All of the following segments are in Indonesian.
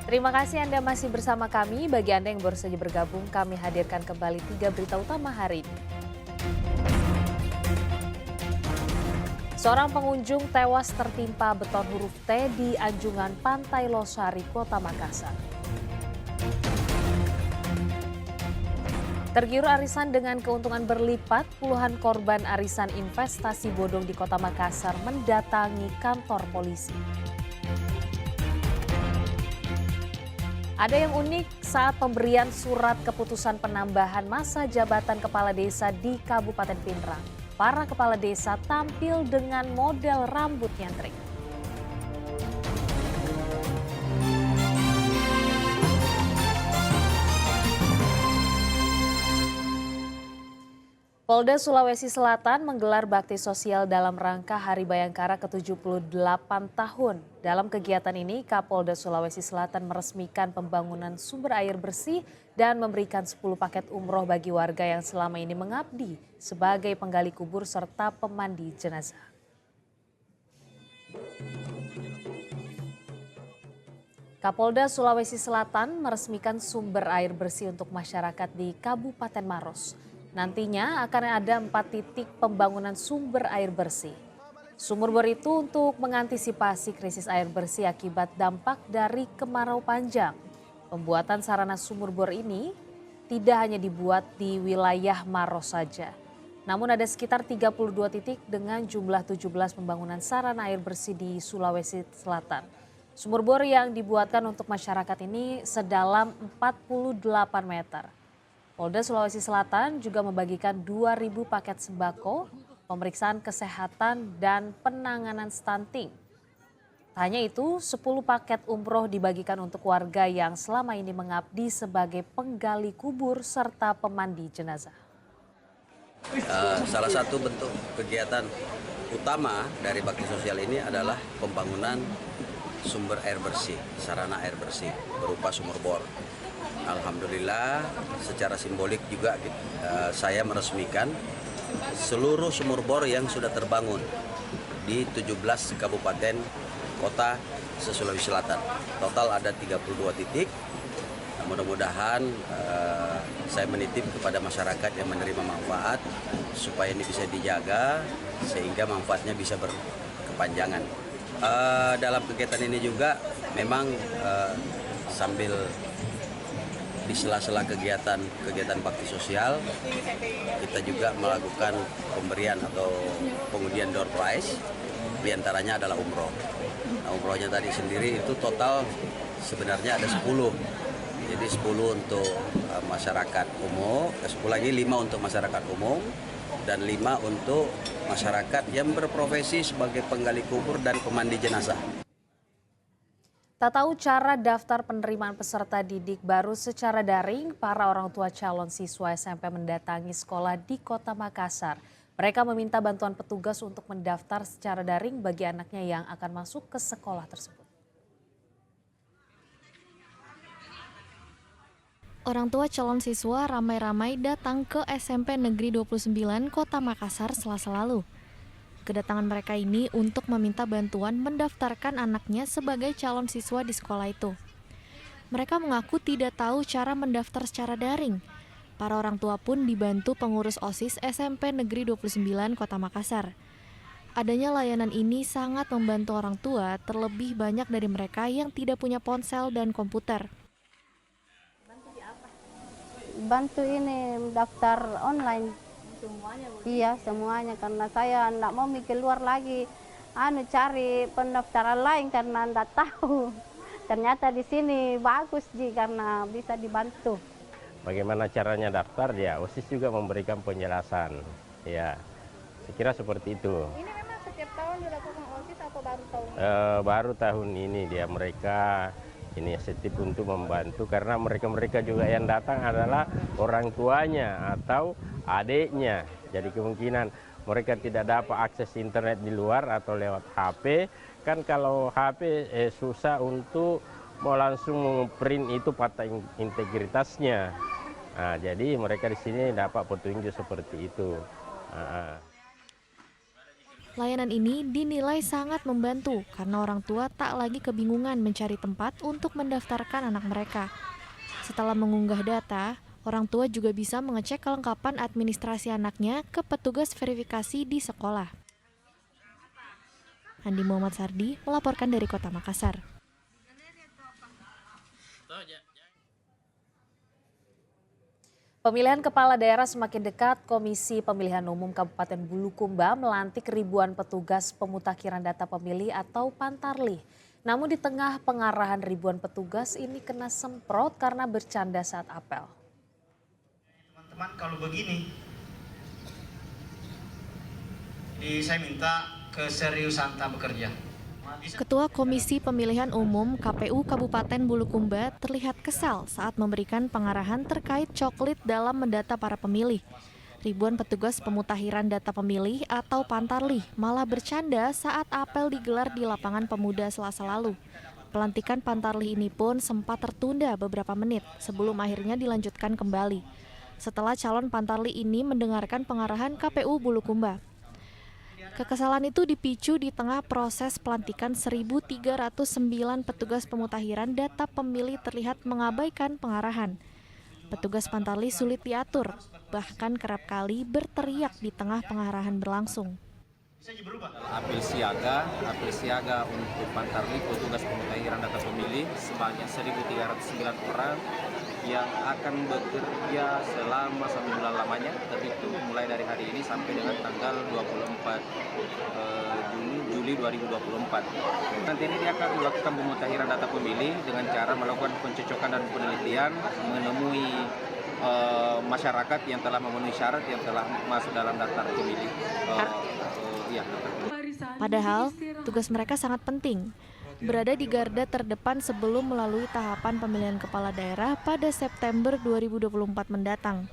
Terima kasih Anda masih bersama kami. Bagi Anda yang baru saja bergabung, kami hadirkan kembali 3 berita utama hari ini. Seorang pengunjung tewas tertimpa beton huruf T di Anjungan Pantai Losari, Kota Makassar. Tergiur arisan dengan keuntungan berlipat, puluhan korban arisan investasi bodong di Kota Makassar mendatangi kantor polisi. Ada yang unik saat pemberian surat keputusan penambahan masa jabatan kepala desa di Kabupaten Pinrang. Para kepala desa tampil dengan model rambut nyentrik. Polda Sulawesi Selatan menggelar bakti sosial dalam rangka Hari Bayangkara ke-78 tahun. Dalam kegiatan ini, Kapolda Sulawesi Selatan meresmikan pembangunan sumber air bersih dan memberikan 10 paket umroh bagi warga yang selama ini mengabdi sebagai penggali kubur serta pemandi jenazah. Kapolda Sulawesi Selatan meresmikan sumber air bersih untuk masyarakat di Kabupaten Maros. Nantinya akan ada 4 titik pembangunan sumber air bersih. Sumur bor itu untuk mengantisipasi krisis air bersih akibat dampak dari kemarau panjang. Pembuatan sarana sumur bor ini tidak hanya dibuat di wilayah Maros saja. Namun ada sekitar 32 titik dengan jumlah 17 pembangunan sarana air bersih di Sulawesi Selatan. Sumur bor yang dibuatkan untuk masyarakat ini sedalam 48 meter. Polda Sulawesi Selatan juga membagikan 2.000 paket sembako, pemeriksaan kesehatan, dan penanganan stunting. Tak hanya itu, 10 paket umroh dibagikan untuk warga yang selama ini mengabdi sebagai penggali kubur serta pemandi jenazah. Salah satu bentuk kegiatan utama dari bakti sosial ini adalah pembangunan sumber air bersih, sarana air bersih berupa sumur bor. Alhamdulillah secara simbolik juga saya meresmikan seluruh sumur bor yang sudah terbangun di 17 kabupaten kota se-Sulawesi Selatan. Total ada 32 titik. Mudah-mudahan saya menitip kepada masyarakat yang menerima manfaat supaya ini bisa dijaga sehingga manfaatnya bisa berkepanjangan. Dalam kegiatan ini juga memang sambil di sela-sela kegiatan bakti sosial, kita juga melakukan pemberian atau pengundian door prize, diantaranya adalah umroh. Nah, umrohnya tadi sendiri itu total sebenarnya ada 10. Jadi 10 untuk masyarakat umum, 10 lagi 5 untuk masyarakat umum, dan 5 untuk masyarakat yang berprofesi sebagai penggali kubur dan pemandi jenazah. Tak tahu cara daftar penerimaan peserta didik baru secara daring, para orang tua calon siswa SMP mendatangi sekolah di Kota Makassar. Mereka meminta bantuan petugas untuk mendaftar secara daring bagi anaknya yang akan masuk ke sekolah tersebut. Orang tua calon siswa ramai-ramai datang ke SMP Negeri 29 Kota Makassar Selasa lalu. Kedatangan mereka ini untuk meminta bantuan mendaftarkan anaknya sebagai calon siswa di sekolah itu. Mereka mengaku tidak tahu cara mendaftar secara daring. Para orang tua pun dibantu pengurus OSIS SMP Negeri 29 Kota Makassar. Adanya layanan ini sangat membantu orang tua, terlebih banyak dari mereka yang tidak punya ponsel dan komputer. Bantu ini daftar online. Semuanya, Bu? Iya, semuanya, karena saya enggak mau mikir luar lagi, cari pendaftaran lain karena enggak tahu. Ternyata di sini bagus Ji, karena bisa dibantu. Bagaimana caranya daftar, ya OSIS juga memberikan penjelasan. Ya, saya kira seperti itu. Ini memang setiap tahun dilakukan OSIS atau baru tahun ini? Baru tahun ini mereka inisiatif untuk membantu, karena mereka juga yang datang adalah orang tuanya atau adiknya. Jadi kemungkinan mereka tidak dapat akses internet di luar atau lewat HP. Kan kalau HP susah untuk mau langsung print itu patah integritasnya. Nah, jadi mereka di sini dapat petunjuk seperti itu. Layanan ini dinilai sangat membantu karena orang tua tak lagi kebingungan mencari tempat untuk mendaftarkan anak mereka. Setelah mengunggah data, orang tua juga bisa mengecek kelengkapan administrasi anaknya ke petugas verifikasi di sekolah. Andi Muhammad Sardi melaporkan dari Kota Makassar. Pemilihan kepala daerah semakin dekat. Komisi Pemilihan Umum Kabupaten Bulukumba melantik ribuan petugas pemutakhiran data pemilih atau Pantarlih. Namun di tengah pengarahan ribuan petugas ini kena semprot karena bercanda saat apel. Teman-teman, kalau begini, saya minta keseriusan tak bekerja. Ketua Komisi Pemilihan Umum KPU Kabupaten Bulukumba terlihat kesal saat memberikan pengarahan terkait coklit dalam mendata para pemilih. Ribuan petugas pemutakhiran data pemilih atau Pantarlih malah bercanda saat apel digelar di lapangan Pemuda Selasa lalu. Pelantikan Pantarlih ini pun sempat tertunda beberapa menit sebelum akhirnya dilanjutkan kembali. Setelah calon Pantarlih ini mendengarkan pengarahan KPU Bulukumba. Kekesalan itu dipicu di tengah proses pelantikan 1.309 petugas pemutakhiran data pemilih terlihat mengabaikan pengarahan. Petugas Pantarlih sulit diatur, bahkan kerap kali berteriak di tengah pengarahan berlangsung. Apel siaga untuk Pantarlih petugas pemutakhiran data pemilih sebanyak 1.309 orang yang akan bekerja selama 1 bulan lamanya, terhitung mulai dari hari ini sampai dengan tanggal 24 Juli 2024. Nanti ini dia akan melakukan pemutakhiran data pemilih dengan cara melakukan pencocokan dan penelitian, menemui masyarakat yang telah memenuhi syarat yang telah masuk dalam daftar pemilih. Padahal tugas mereka sangat penting, berada di garda terdepan sebelum melalui tahapan pemilihan kepala daerah pada September 2024 mendatang.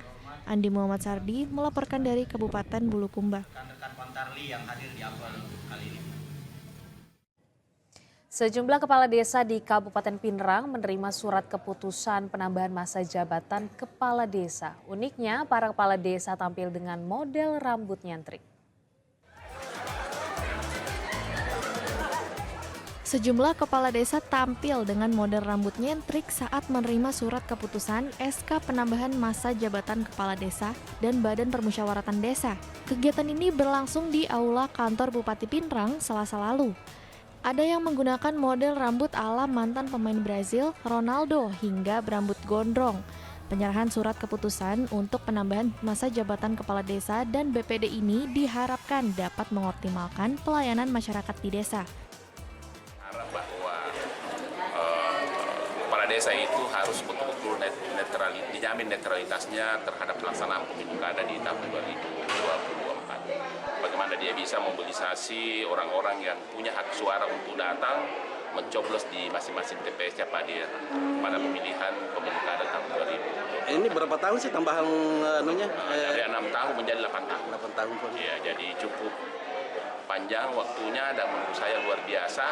Andi Muhammad Sardi melaporkan dari Kabupaten Bulukumba. Sejumlah kepala desa di Kabupaten Pinerang menerima surat keputusan penambahan masa jabatan kepala desa. Uniknya, para kepala desa tampil dengan model rambut nyentrik. Sejumlah kepala desa tampil dengan model rambut nyentrik saat menerima surat keputusan SK penambahan masa jabatan kepala desa dan Badan Permusyawaratan Desa. Kegiatan ini berlangsung di Aula Kantor Bupati Pinerang Selasa lalu. Ada yang menggunakan model rambut ala mantan pemain Brazil, Ronaldo, hingga berambut gondrong. Penyerahan surat keputusan untuk penambahan masa jabatan kepala desa dan BPD ini diharapkan dapat mengoptimalkan pelayanan masyarakat di desa. Bahwa kepala desa itu harus betul-betul dijamin netralitasnya terhadap pelaksanaan pemilu kada di tahun 2024. Bagaimana dia bisa mobilisasi orang-orang yang punya hak suara untuk datang mencoblos di masing-masing TPS-nya pada pemilihan pemilu kada tahun 2024. Ini berapa tahun sih tambahan anunya? Dari 6 tahun menjadi 8 tahun. 8 tahun pun. Ya, jadi cukup panjang waktunya dan menurut saya luar biasa.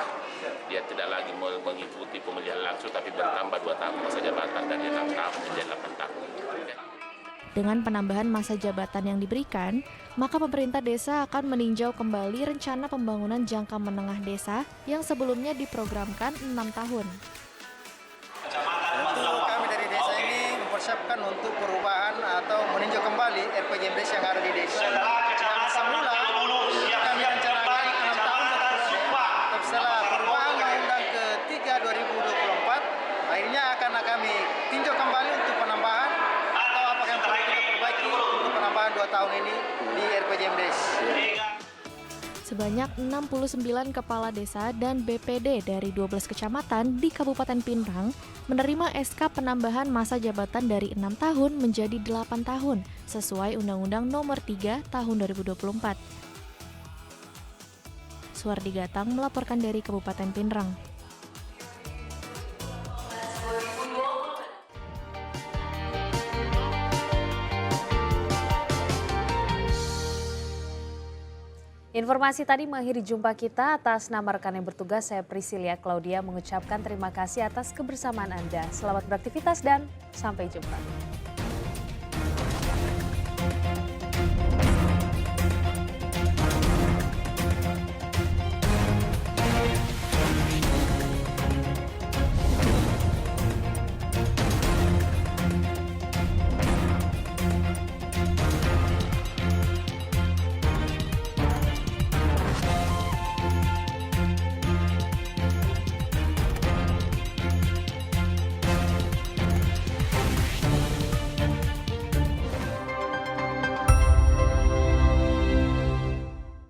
Dia tidak lagi mengikuti pemilihan langsung tapi bertambah 2 tahun masa jabatan dari 6 tahun menjadi 8 tahun. Dengan penambahan masa jabatan yang diberikan, maka pemerintah desa akan meninjau kembali rencana pembangunan jangka menengah desa yang sebelumnya diprogramkan 6 tahun. Tentu kami dari desa ini mempersiapkan untuk perubahan atau meninjau kembali RPJMDes yang ada di desa. Dan semula kami rencanakan 6 tahun tapi setelah perubahan Undang-Undang ke-3 2024, akhirnya akan kami tinjau kembali untuk penambahan atau apakah yang perlu kita perbaiki untuk penambahan 2 tahun ini di RPJMDes. Sebanyak 69 kepala desa dan BPD dari 12 kecamatan di Kabupaten Pinerang menerima SK penambahan masa jabatan dari 6 tahun menjadi 8 tahun sesuai Undang-Undang Nomor 3 Tahun 2024. Suwardi Gatang melaporkan dari Kabupaten Pinerang. Informasi tadi mengakhiri jumpa kita. Atas nama rekan yang bertugas, saya Priscilia Claudia mengucapkan terima kasih atas kebersamaan Anda. Selamat beraktivitas dan sampai jumpa.